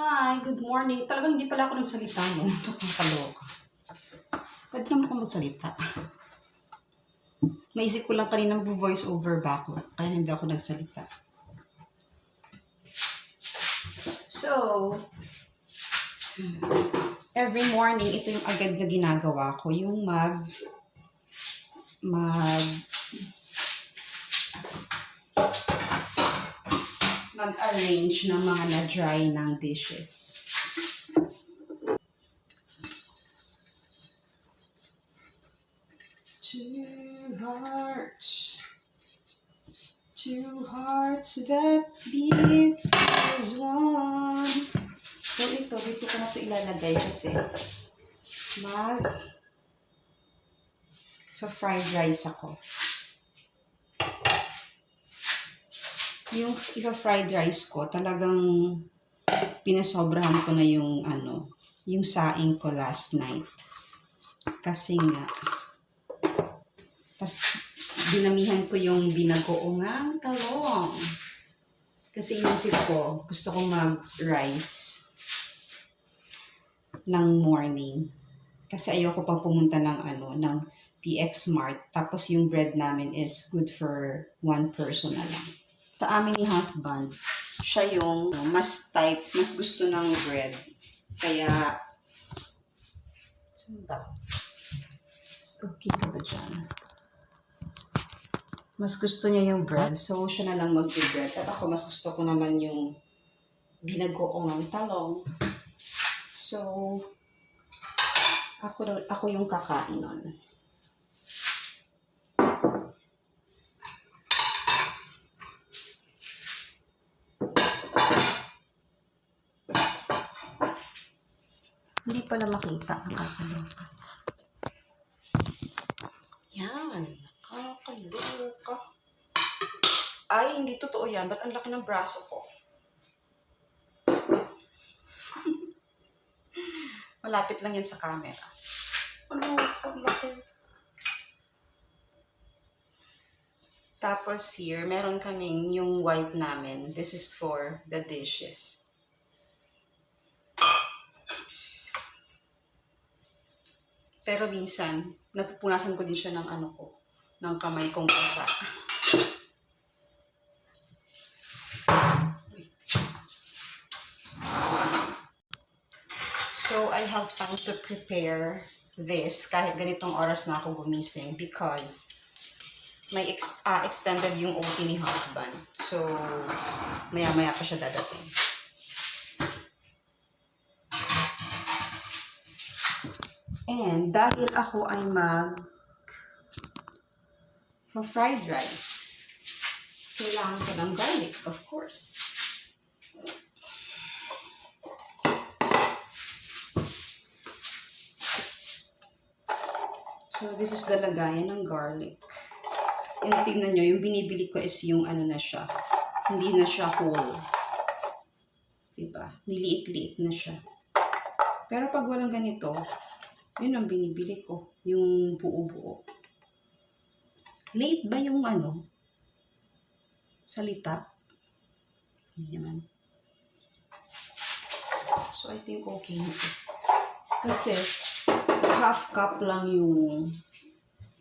Hi, good morning. Talagang hindi pala ako nagsalita, no? Ito kang kaloka. Pwede naman ako magsalita. Naisip ko lang kanina mag-voice over ba ako, kaya hindi ako nagsalita. So, every morning, ito yung agad na ginagawa ko, yung mag-arrange ng mga na-dry ng dishes. Two hearts that beat as one. So dito ko na ito ilalagay kasi fried rice ako. Yung fried rice ko, talagang pinasobrahan ko na yung saing ko last night. Kasi nga, tas dinamihan ko yung binagoongang talong. Kasi inisip ko, gusto kong mag-rice ng morning. Kasi ayoko pang pumunta ng PX Mart. Tapos yung bread namin is good for one person na lang. Sa amin ni husband, siya yung mas gusto ng bread. Kaya, saan ba? Okay ka ba dyan? Mas gusto niya yung bread, so siya na lang mag-bread. At ako, mas gusto ko naman yung binagoong talong. So, ako yung kakain nun. Hindi pala makita, nakakaloka. Yan, nakakaloka. Ay, hindi totoo yan. Ba't ang laki ng braso ko? Malapit lang yan sa camera. Ano, ang laki. Tapos here, meron kaming yung wipe namin. This is for the dishes. Pero minsan, napupunasan ko din siya ng ng kamay kong basa. So, I have time to prepare this kahit ganitong oras na ako gumising because may extended yung OT ni husband. So, maya-maya pa siya dadating. And dahil ako ay fried rice, kailangan ko ng garlic, of course. So, this is the lagayan ng garlic. And tingnan nyo, yung binibili ko is yung na siya. Hindi na siya whole. Diba? Niliit-liit na siya. Pero pag walang ganito, yun ang binibili ko. Yung buo-buo. Late ba yung salita? Yan. So, I think okay na ito. Kasi, half cup lang yung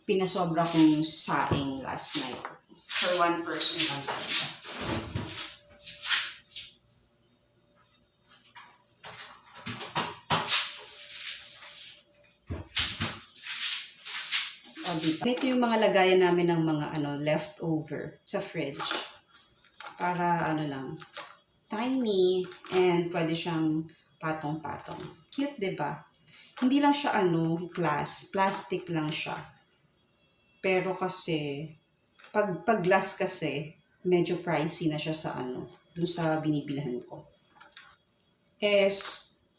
pinasobra kong saing last night. For one person lang talaga. Ito yung mga lagayan namin ng mga leftover sa fridge. Para lang, tiny and pwede siyang patong-patong. Cute, diba? Hindi lang siya glass, plastic lang siya. Pero kasi pag glass kasi medyo pricey na siya sa dun sa binibilhan ko.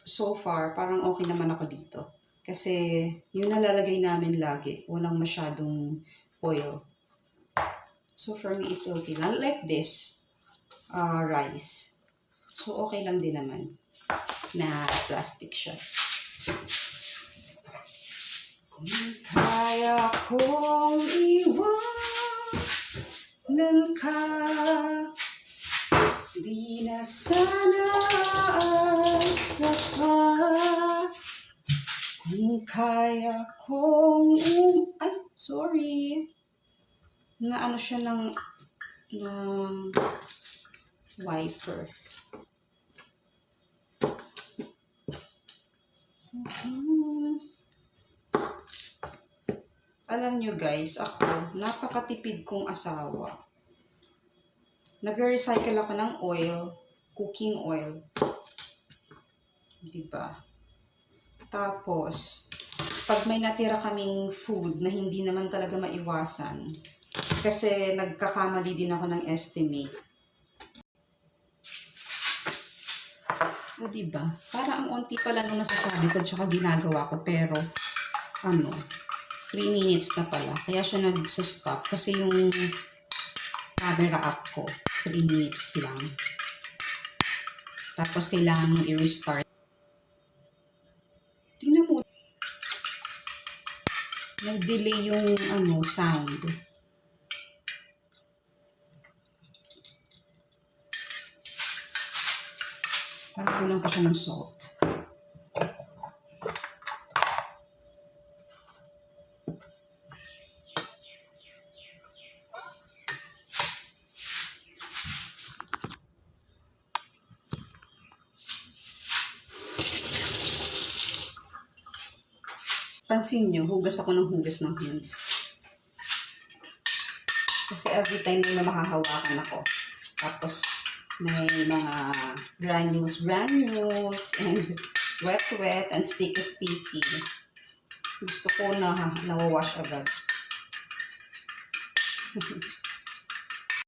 So far parang okay naman ako dito. Kasi yung nalalagay namin lagi, walang masyadong oil. So for me, it's okay lang. Like this, rice. So okay lang din naman na plastic siya. Kung kaya kong iwanan ka, di na sana isa pa. Kung kaya kong ay, sorry. Na ano siya ng wiper. Alam nyo guys, ako, napakatipid kong asawa. Nag-recycle ako ng oil, cooking oil. Diba? Tapos, pag may natira kaming food na hindi naman talaga maiwasan, kasi nagkakamali din ako ng estimate. O diba? Para ang onti pa lang ang nasasabi ko tsaka ginagawa ko, pero 3 minutes na pala. Kaya siya nag-stop kasi yung camera app ko, 3 minutes lang. Tapos kailangan mong i-restart. Tingnan mo. Nag-delay yung sound. Parang kulang pa siya ng salt. Pansin nyo, hugas ako ng hugas ng hands. Kasi every time may makahawakan ako. Tapos, may mga granules, and wet, and sticky. Gusto ko na nawawash agad.